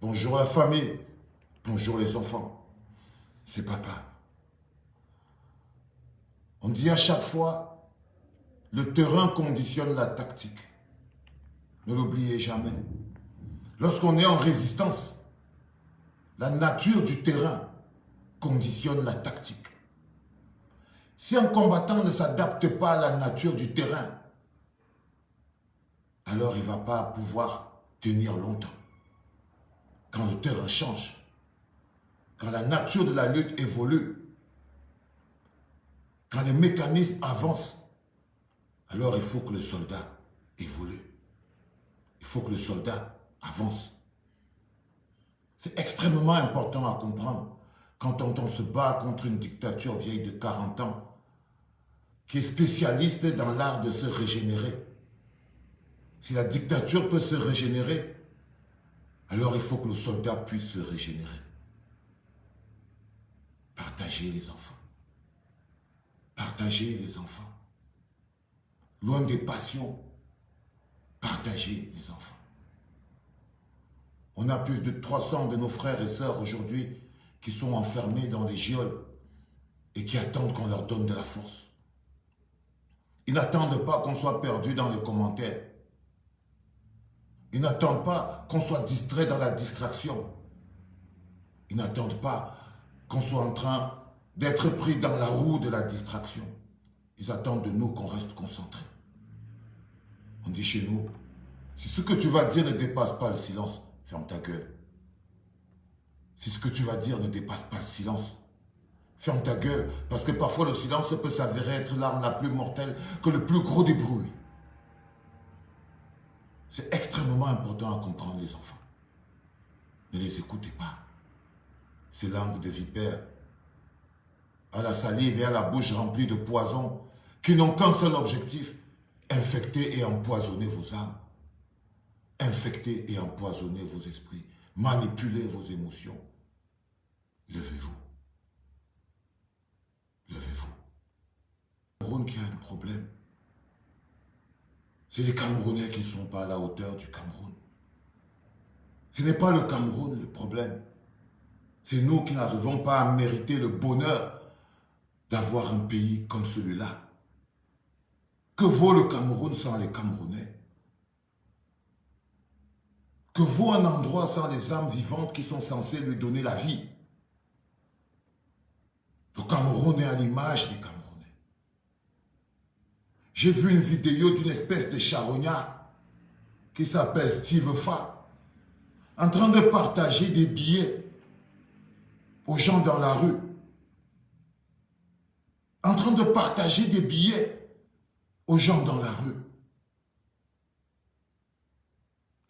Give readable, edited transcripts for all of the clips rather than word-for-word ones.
bonjour la famille, bonjour les enfants, c'est papa. On dit à chaque fois, le terrain conditionne la tactique. Ne l'oubliez jamais. Lorsqu'on est en résistance, la nature du terrain conditionne la tactique. Si un combattant ne s'adapte pas à la nature du terrain, alors il ne va pas pouvoir tenir longtemps. Quand le terrain change, quand la nature de la lutte évolue, quand les mécanismes avancent, alors il faut que le soldat évolue. Il faut que le soldat avance. C'est extrêmement important à comprendre quand on se bat contre une dictature vieille de 40 ans qui est spécialiste dans l'art de se régénérer. Si la dictature peut se régénérer, alors il faut que le soldat puisse se régénérer. Partagez les enfants. Partagez les enfants. Loin des passions, partagez les enfants. On a plus de 300 de nos frères et sœurs aujourd'hui qui sont enfermés dans les geôles et qui attendent qu'on leur donne de la force. Ils n'attendent pas qu'on soit perdu dans les commentaires. Ils n'attendent pas qu'on soit distrait dans la distraction. Ils n'attendent pas qu'on soit en train d'être pris dans la roue de la distraction. Ils attendent de nous qu'on reste concentrés. On dit chez nous, si ce que tu vas dire ne dépasse pas le silence, ferme ta gueule. Si ce que tu vas dire ne dépasse pas le silence, ferme ta gueule. Parce que parfois le silence peut s'avérer être l'arme la plus mortelle que le plus gros des bruits. C'est extrêmement important à comprendre les enfants. Ne les écoutez pas. Ces langues de vipères, à la salive et à la bouche remplies de poisons, qui n'ont qu'un seul objectif, infecter et empoisonner vos âmes. Infecter et empoisonner vos esprits. Manipuler vos émotions. Levez-vous. Levez-vous. Le Cameroun qui a un problème. C'est les Camerounais qui ne sont pas à la hauteur du Cameroun. Ce n'est pas le Cameroun le problème. C'est nous qui n'arrivons pas à mériter le bonheur d'avoir un pays comme celui-là. Que vaut le Cameroun sans les Camerounais? Que vaut un endroit sans les âmes vivantes qui sont censées lui donner la vie? Le Cameroun est à l'image des Camerounais. J'ai vu une vidéo d'une espèce de charognard qui s'appelle Steve Fa, en train de partager des billets aux gens dans la rue. En train de partager des billets aux gens dans la rue.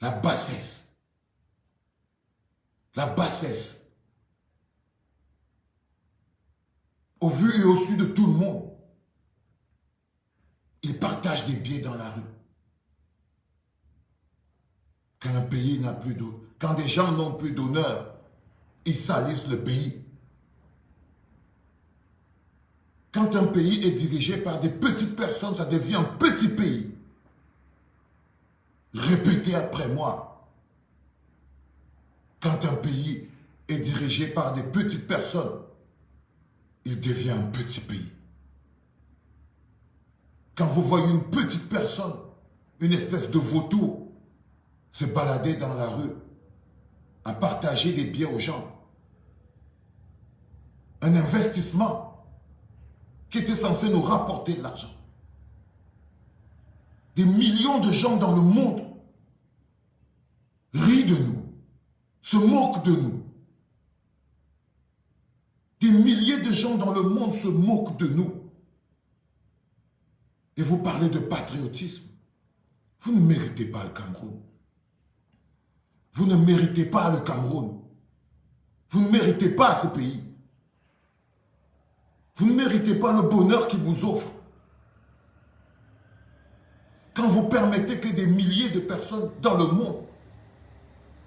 La bassesse. La bassesse. Au vu et au su de tout le monde. Ils partagent des billets dans la rue. Quand un pays n'a plus d'honneur, quand des gens n'ont plus d'honneur, ils salissent le pays. Quand un pays est dirigé par des petites personnes, ça devient un petit pays. Répétez après moi. Quand un pays est dirigé par des petites personnes, il devient un petit pays. Quand vous voyez une petite personne, une espèce de vautour, se balader dans la rue, à partager des billets aux gens, un investissement qui était censé nous rapporter de l'argent. Des millions de gens dans le monde rient de nous, se moquent de nous. Des milliers de gens dans le monde se moquent de nous. Et vous parlez de patriotisme. Vous ne méritez pas le Cameroun. Vous ne méritez pas le Cameroun. Vous ne méritez pas ce pays. Vous ne méritez pas le bonheur qu'il vous offre. Quand vous permettez que des milliers de personnes dans le monde,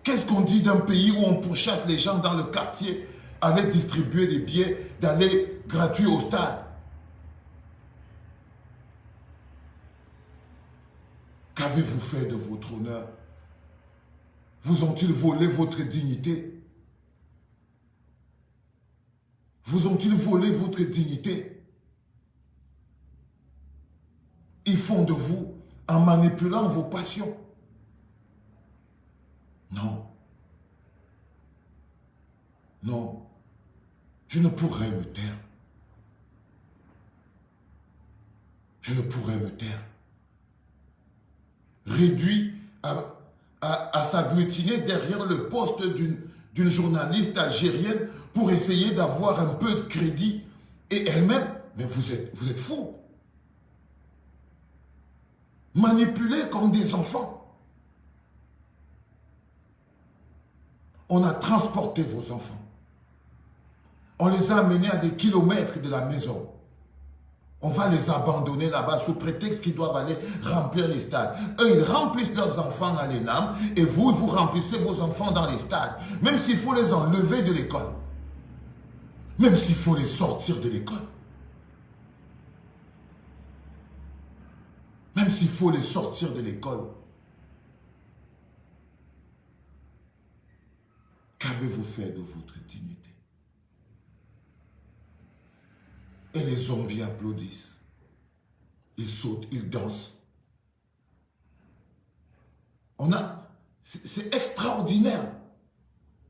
qu'est-ce qu'on dit d'un pays où on pourchasse les gens dans le quartier, aller distribuer des billets, d'aller gratuit au stade? Qu'avez-vous fait de votre honneur? Vous ont-ils volé votre dignité? Vous ont-ils volé votre dignité? Ils font de vous en manipulant vos passions. Non. Non. Je ne pourrais me taire. Je ne pourrais me taire. Réduit à s'agglutiner derrière le poste d'une journaliste algérienne pour essayer d'avoir un peu de crédit. Et elle-même, mais vous êtes fous. Manipulés comme des enfants. On a transporté vos enfants. On les a amenés à des kilomètres de la maison. On va les abandonner là-bas sous prétexte qu'ils doivent aller remplir les stades. Eux, ils remplissent leurs enfants à l'ENAM et vous remplissez vos enfants dans les stades. Même s'il faut les enlever de l'école. Même s'il faut les sortir de l'école. Même s'il faut les sortir de l'école. Qu'avez-vous fait de votre dignité? Et les zombies applaudissent. Ils sautent, ils dansent. C'est extraordinaire,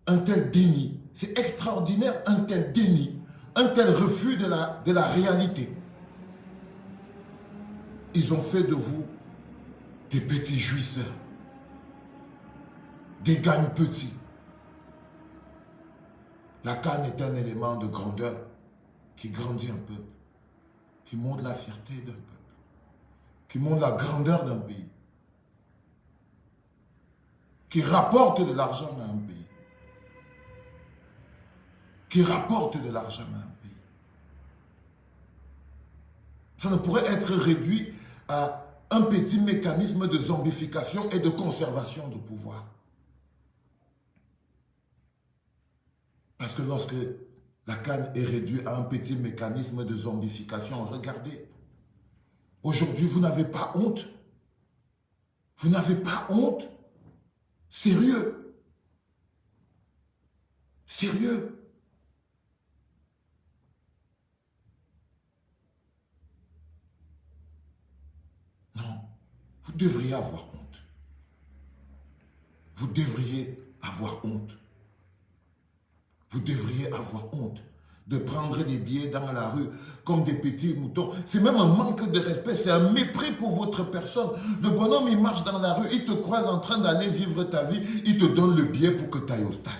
un tel déni. C'est extraordinaire, un tel déni, un tel refus de la réalité. Ils ont fait de vous des petits jouisseurs, des gagnes petits. La canne est un élément de grandeur qui grandit un peuple, qui montre la fierté d'un peuple, qui montre la grandeur d'un pays, qui rapporte de l'argent à un pays, qui rapporte de l'argent à un pays. Ça ne pourrait être réduit à un petit mécanisme de zombification et de conservation de pouvoir. Parce que lorsque la canne est réduite à un petit mécanisme de zombification, regardez, aujourd'hui vous n'avez pas honte. Vous n'avez pas honte. Sérieux. Sérieux. Non, vous devriez avoir honte. Vous devriez avoir honte. Vous devriez avoir honte de prendre des billets dans la rue comme des petits moutons. C'est même un manque de respect, c'est un mépris pour votre personne. Le bonhomme, il marche dans la rue, il te croise en train d'aller vivre ta vie, il te donne le billet pour que tu ailles au stade.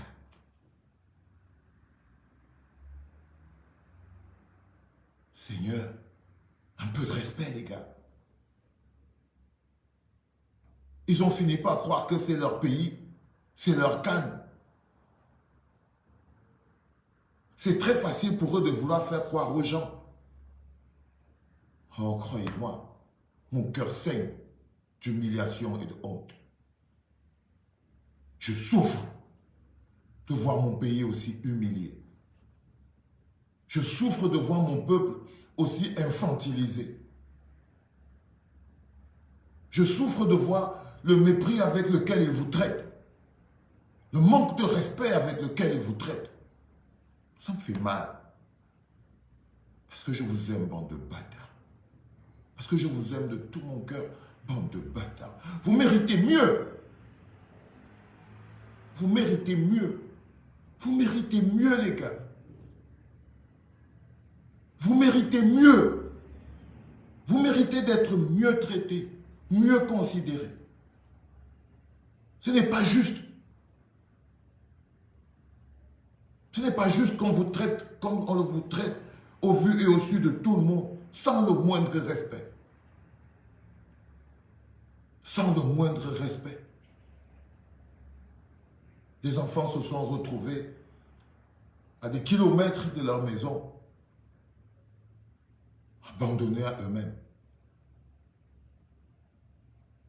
Seigneur, un peu de respect, les gars. Ils ont fini par croire que c'est leur pays, c'est leur canne. C'est très facile pour eux de vouloir faire croire aux gens. Oh, croyez-moi, mon cœur saigne d'humiliation et de honte. Je souffre de voir mon pays aussi humilié. Je souffre de voir mon peuple aussi infantilisé. Je souffre de voir le mépris avec lequel ils vous traitent. Le manque de respect avec lequel ils vous traitent. Ça me fait mal. Parce que je vous aime, bande de bâtards. Parce que je vous aime de tout mon cœur, bande de bâtards. Vous méritez mieux. Vous méritez mieux. Vous méritez mieux, les gars. Vous méritez mieux. Vous méritez d'être mieux traités, mieux considérés. Ce n'est pas juste. Ce n'est pas juste qu'on vous traite comme on vous traite au vu et au su de tout le monde, sans le moindre respect. Sans le moindre respect. Les enfants se sont retrouvés à des kilomètres de leur maison, abandonnés à eux-mêmes.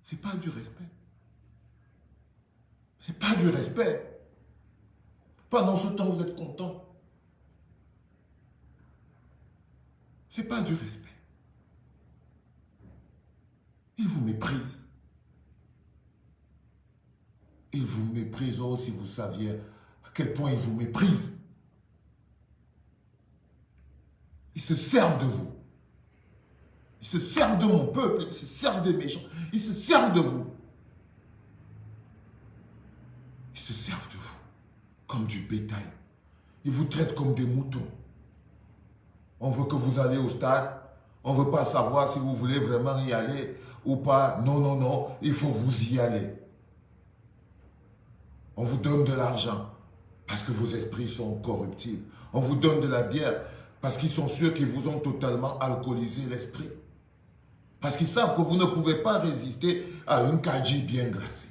Ce n'est pas du respect. Ce n'est pas du respect. Pendant ce temps, vous êtes content. Ce n'est pas du respect. Ils vous méprisent. Ils vous méprisent. Oh, si vous saviez à quel point ils vous méprisent. Ils se servent de vous. Ils se servent de mon peuple. Ils se servent de mes gens. Ils se servent de vous. Ils se servent de vous comme du bétail. Ils vous traitent comme des moutons. On veut que vous allez au stade. On ne veut pas savoir si vous voulez vraiment y aller ou pas. Non, non, non. Il faut que vous y allez. On vous donne de l'argent parce que vos esprits sont corruptibles. On vous donne de la bière parce qu'ils sont sûrs qu'ils vous ont totalement alcoolisé l'esprit. Parce qu'ils savent que vous ne pouvez pas résister à une kajie bien glacée.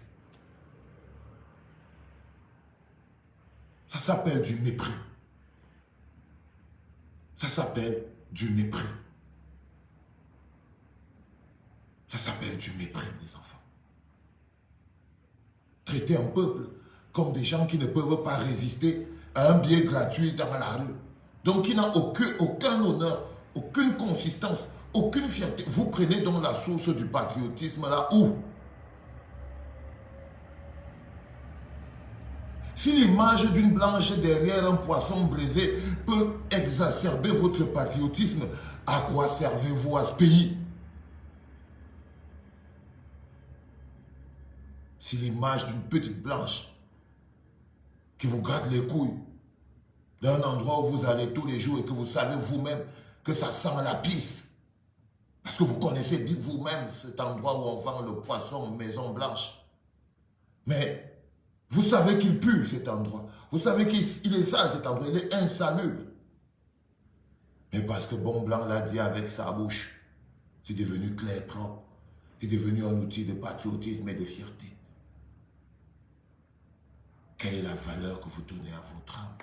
Ça s'appelle du mépris. Ça s'appelle du mépris. Ça s'appelle du mépris, les enfants. Traiter un peuple comme des gens qui ne peuvent pas résister à un billet gratuit dans la rue. Donc, qui n'a aucun honneur, aucune consistance, aucune fierté. Vous prenez donc la source du patriotisme là où? Si l'image d'une blanche derrière un poisson braisé peut exacerber votre patriotisme, à quoi servez-vous à ce pays? Si l'image d'une petite blanche qui vous gratte les couilles d'un endroit où vous allez tous les jours et que vous savez vous-même que ça sent la pisse, parce que vous connaissez bien vous-même cet endroit où on vend le poisson Maison Blanche. Mais vous savez qu'il pue cet endroit. Vous savez qu'il est sale cet endroit. Il est insalubre. Mais parce que Bon Blanc l'a dit avec sa bouche, c'est devenu clair, propre. C'est devenu un outil de patriotisme et de fierté. Quelle est la valeur que vous donnez à votre âme?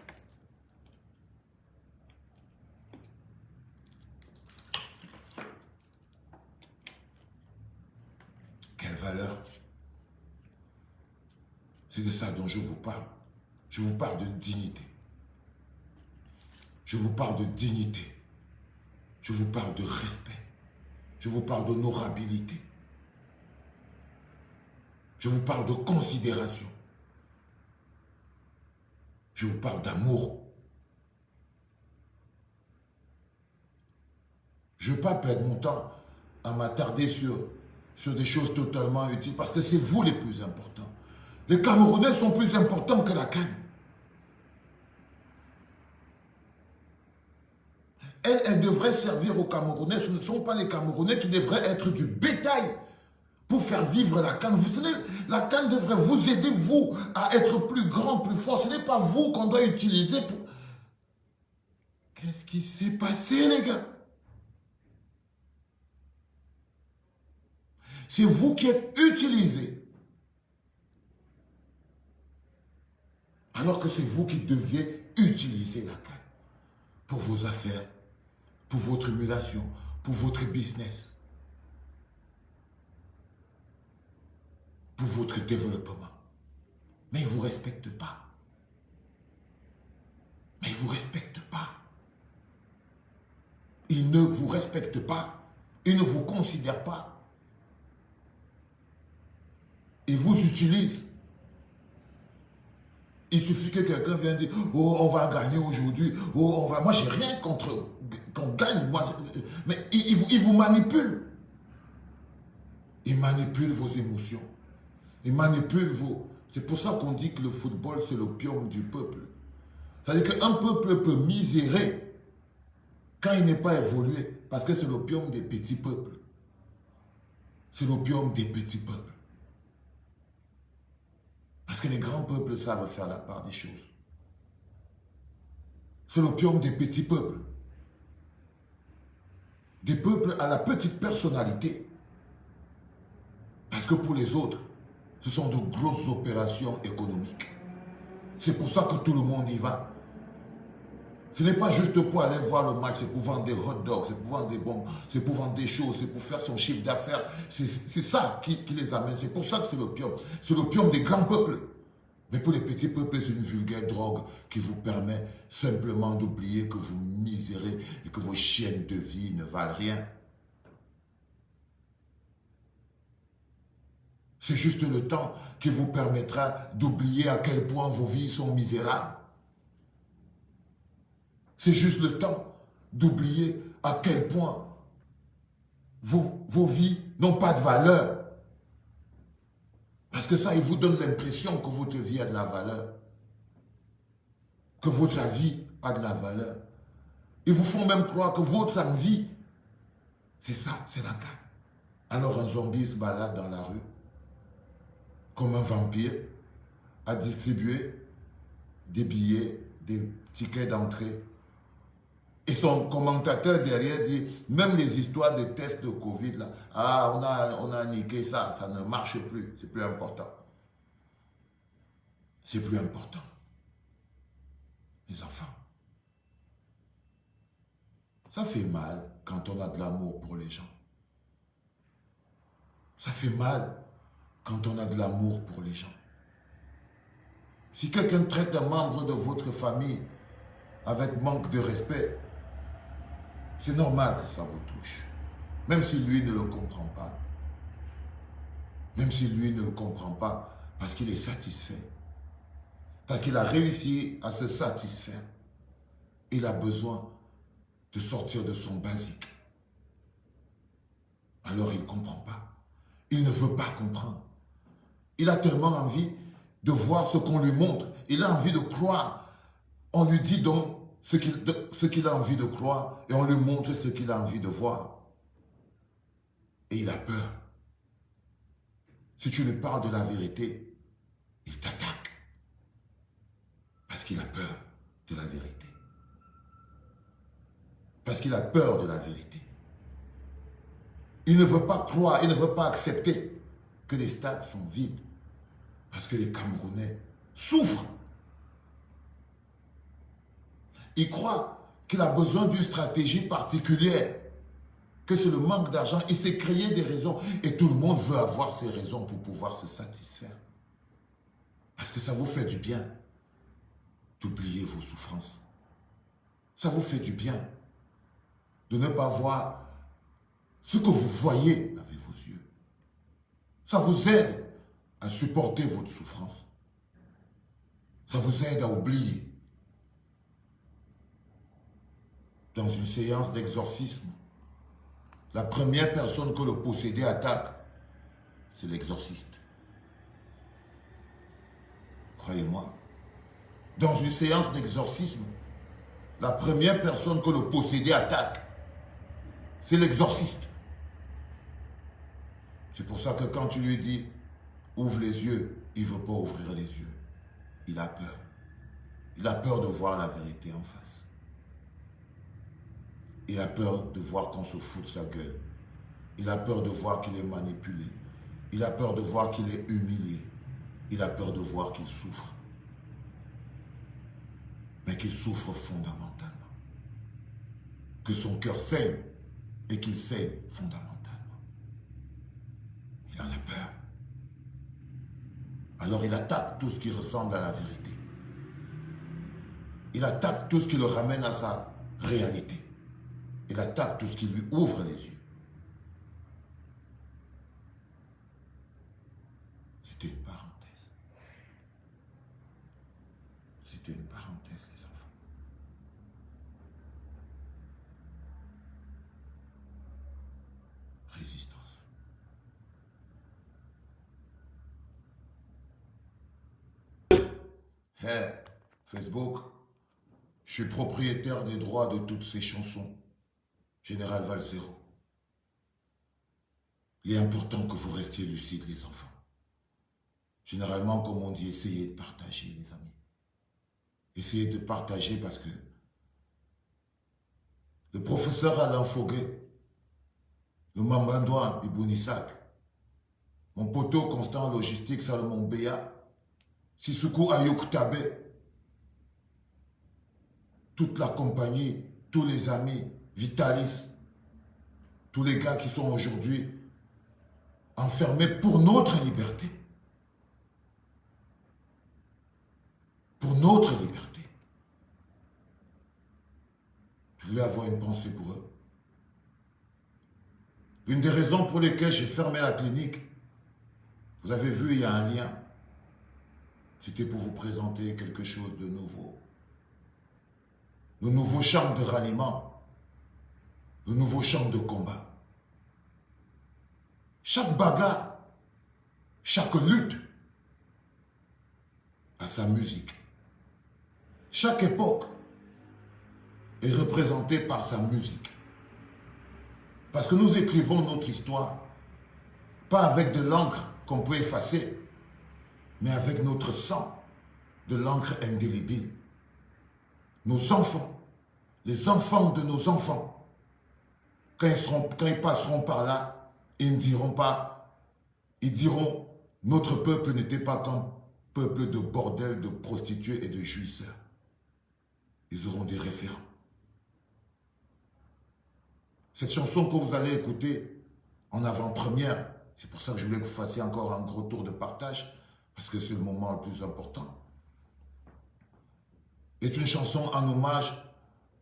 Quelle valeur? C'est de ça dont je vous parle. Je vous parle de dignité. Je vous parle de dignité. Je vous parle de respect. Je vous parle d'honorabilité. Je vous parle de considération. Je vous parle d'amour. Je ne vais pas perdre mon temps à m'attarder sur des choses totalement utiles parce que c'est vous les plus importants. Les Camerounais sont plus importants que la canne. Elle devrait servir aux Camerounais. Ce ne sont pas les Camerounais qui devraient être du bétail pour faire vivre la canne. Vous savez, la canne devrait vous aider, vous, à être plus grand, plus fort. Ce n'est pas vous qu'on doit utiliser pour... Qu'est-ce qui s'est passé, les gars? C'est vous qui êtes utilisés. Alors que c'est vous qui deviez utiliser la canne pour vos affaires, pour votre émulation, pour votre business, pour votre développement. Mais ils ne vous respectent pas. Mais ils ne vous respectent pas. Ils ne vous respectent pas. Ils ne vous considèrent pas. Ils vous utilisent. Il suffit que quelqu'un vienne dire « Oh, on va gagner aujourd'hui. Oh, on va... » Moi, j'ai rien contre qu'on gagne. Moi, mais ils vous manipulent. Ils manipulent vos émotions. Ils manipulent vos... C'est pour ça qu'on dit que le football, c'est l'opium du peuple. C'est-à-dire qu'un peuple peut misérer quand il n'est pas évolué, parce que c'est l'opium des petits peuples. C'est l'opium des petits peuples. Parce que les grands peuples savent faire la part des choses. C'est l'opium des petits peuples. Des peuples à la petite personnalité. Parce que pour les autres, ce sont de grosses opérations économiques. C'est pour ça que tout le monde y va. Ce n'est pas juste pour aller voir le match, c'est pour vendre des hot dogs, c'est pour vendre des bombes, c'est pour vendre des choses, c'est pour faire son chiffre d'affaires. C'est ça qui les amène. C'est pour ça que c'est l'opium. C'est l'opium des grands peuples. Mais pour les petits peuples, c'est une vulgaire drogue qui vous permet simplement d'oublier que vous misérez et que vos chaînes de vie ne valent rien. C'est juste le temps qui vous permettra d'oublier à quel point vos vies sont misérables. C'est juste le temps d'oublier à quel point vos vies n'ont pas de valeur. Parce que ça, il vous donne l'impression que votre vie a de la valeur. Que votre vie a de la valeur. Ils vous font même croire que votre vie, c'est ça, c'est la carte. Alors un zombie se balade dans la rue, comme un vampire, à distribuer des billets, des tickets d'entrée. Et son commentateur derrière dit, même les histoires de tests de Covid, là, ah, on a niqué ça, ça ne marche plus, c'est plus important. C'est plus important. Les enfants. Ça fait mal quand on a de l'amour pour les gens. Ça fait mal quand on a de l'amour pour les gens. Si quelqu'un traite un membre de votre famille avec manque de respect, c'est normal que ça vous touche. Même si lui ne le comprend pas. Même si lui ne le comprend pas, parce qu'il est satisfait. Parce qu'il a réussi à se satisfaire. Il a besoin de sortir de son basique. Alors il ne comprend pas. Il ne veut pas comprendre. Il a tellement envie de voir ce qu'on lui montre. Il a envie de croire. On lui dit donc ce qu'il a envie de croire et on lui montre ce qu'il a envie de voir. Et il a peur. Si tu lui parles de la vérité, il t'attaque. Parce qu'il a peur de la vérité. Parce qu'il a peur de la vérité. Il ne veut pas croire, il ne veut pas accepter que les stades sont vides. Parce que les Camerounais souffrent. Il croit qu'il a besoin d'une stratégie particulière, que c'est le manque d'argent. Il s'est créé des raisons et tout le monde veut avoir ces raisons pour pouvoir se satisfaire. Parce que ça vous fait du bien d'oublier vos souffrances. Ça vous fait du bien de ne pas voir ce que vous voyez avec vos yeux. Ça vous aide à supporter votre souffrance. Ça vous aide à oublier. Dans une séance d'exorcisme, la première personne que le possédé attaque, c'est l'exorciste. Croyez-moi. Dans une séance d'exorcisme, la première personne que le possédé attaque, c'est l'exorciste. C'est pour ça que quand tu lui dis, ouvre les yeux, il ne veut pas ouvrir les yeux. Il a peur. Il a peur de voir la vérité en face. Il a peur de voir qu'on se fout de sa gueule. Il a peur de voir qu'il est manipulé. Il a peur de voir qu'il est humilié. Il a peur de voir qu'il souffre. Mais qu'il souffre fondamentalement. Que son cœur saigne et qu'il saigne fondamentalement. Il en a peur. Alors il attaque tout ce qui ressemble à la vérité. Il attaque tout ce qui le ramène à sa réalité. Il attaque tout ce qui lui ouvre les yeux. C'était une parenthèse. C'était une parenthèse, les enfants. Résistance. Hey, Facebook, je suis propriétaire des droits de toutes ces chansons. Général Valzero. Il est important que vous restiez lucides, les enfants. Généralement, comme on dit, essayez de partager, les amis. Essayez de partager parce que le professeur Alain Foguet, le Mambandoua Ibounissak, mon poteau Constant Logistique Salomon Béa, Sissoukou Ayouk Tabé, toute la compagnie, tous les amis, Vitalis, tous les gars qui sont aujourd'hui enfermés pour notre liberté. Pour notre liberté. Je voulais avoir une pensée pour eux. Une des raisons pour lesquelles j'ai fermé la clinique, Vous avez vu, il y a un lien. C'était pour vous présenter quelque chose de nouveau. Le nouveau champ de ralliement. Le nouveau champ de combat. Chaque bagarre, chaque lutte a sa musique. Chaque époque est représentée par sa musique. Parce que nous écrivons notre histoire, pas avec de l'encre qu'on peut effacer, mais avec notre sang, de l'encre indélébile. Nos enfants, les enfants de nos enfants, quand ils passeront par là, ils ne diront pas, ils diront, notre peuple n'était pas qu'un peuple de bordel, de prostituées et de jouisseurs. Ils auront des référents. Cette chanson que vous allez écouter en avant-première, c'est pour ça que je voulais que vous fassiez encore un gros tour de partage, parce que c'est le moment le plus important, est une chanson en hommage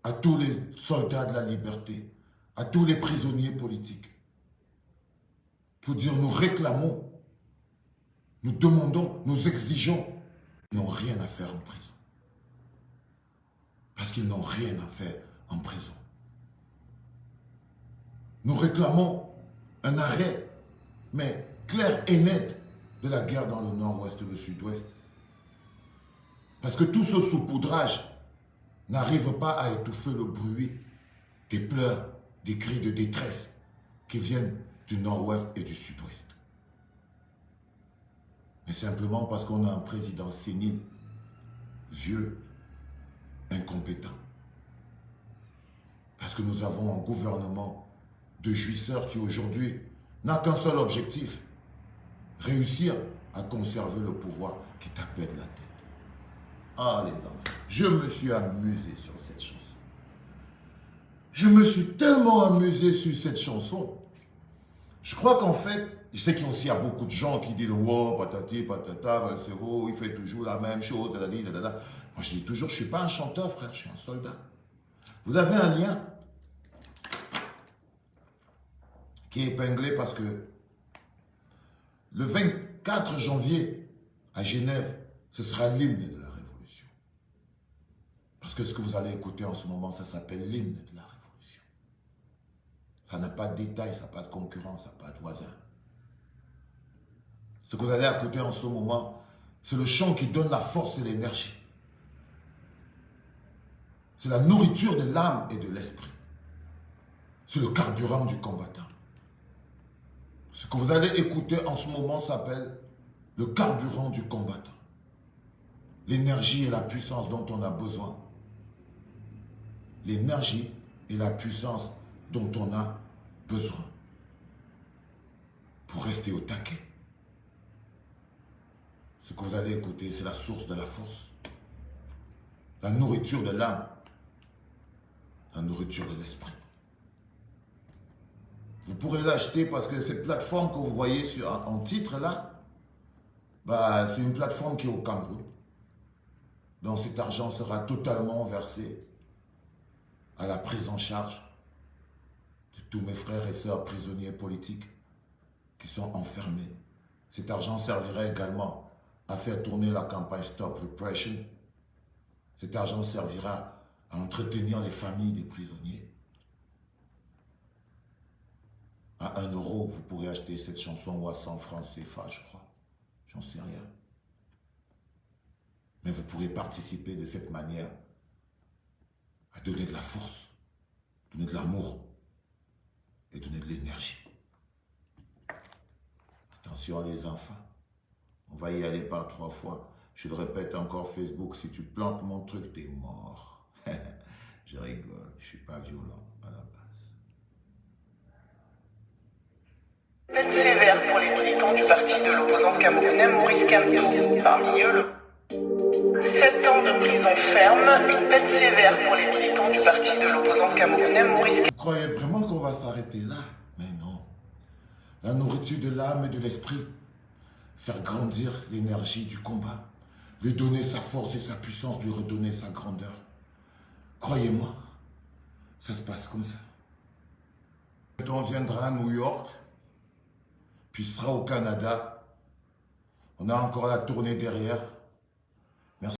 à tous les soldats de la liberté, à tous les prisonniers politiques. Pour dire, nous réclamons, nous demandons, nous exigeons, ils n'ont rien à faire en prison. Parce qu'ils n'ont rien à faire en prison. Nous réclamons un arrêt, mais clair et net, de la guerre dans le nord-ouest et le sud-ouest. Parce que tout ce saupoudrage n'arrive pas à étouffer le bruit des pleurs, des cris de détresse qui viennent du nord-ouest et du sud-ouest. Mais simplement parce qu'on a un président sénile, vieux, incompétent. Parce que nous avons un gouvernement de jouisseurs qui aujourd'hui n'a qu'un seul objectif, réussir à conserver le pouvoir qui t'appelle la tête. Ah les enfants, je me suis amusé sur cette chanson. Je me suis tellement amusé sur cette chanson. Je crois qu'en fait, je sais qu'il y a beaucoup de gens qui disent « Wow, patati, patata, il fait toujours la même chose, dadadi, dadada. » Moi je dis toujours, je ne suis pas un chanteur frère, je suis un soldat. Vous avez un lien qui est épinglé parce que le 24 janvier, à Genève, ce sera l'hymne de la Révolution. Parce que ce que vous allez écouter en ce moment, ça s'appelle l'hymne de la Révolution. Ça n'a pas de détail, ça n'a pas de concurrent, ça n'a pas de voisin. Ce que vous allez écouter en ce moment, c'est le chant qui donne la force et l'énergie. C'est la nourriture de l'âme et de l'esprit. C'est le carburant du combattant. Ce que vous allez écouter en ce moment s'appelle le carburant du combattant. L'énergie et la puissance dont on a besoin. L'énergie et la puissance dont on a besoin. Pour rester au taquet. Ce que vous allez écouter, c'est la source de la force. La nourriture de l'âme. La nourriture de l'esprit. Vous pourrez l'acheter parce que cette plateforme que vous voyez en titre là, c'est une plateforme qui est au Cameroun. Donc cet argent sera totalement versé à la prise en charge de tous mes frères et sœurs prisonniers politiques qui sont enfermés. Cet argent servira également à faire tourner la campagne Stop Repression. Cet argent servira à entretenir les familles des prisonniers. À 1 euro, vous pourrez acheter cette chanson ou à 100 francs CFA, je crois. J'en sais rien. Mais vous pourrez participer de cette manière à donner de la force, donner de l'amour et donner de l'énergie. Attention les enfants, on va y aller par 3 fois. Je le répète encore, Facebook, si tu plantes mon truc, t'es mort. Je rigole, je suis pas violent à la base. Peine sévère pour les militants du parti de l'opposant camerounais Maurice Kamto. Parmi eux, 7 ans de prison ferme, une peine sévère pour les militants du parti de l'opposant camerounais Maurice Kamto. Vous croyez vraiment qu'on va s'arrêter là? Mais non. La nourriture de l'âme et de l'esprit. Faire grandir l'énergie du combat. Lui donner sa force et sa puissance, lui redonner sa grandeur. Croyez-moi, ça se passe comme ça. On viendra à New York, puis sera au Canada, On a encore la tournée derrière.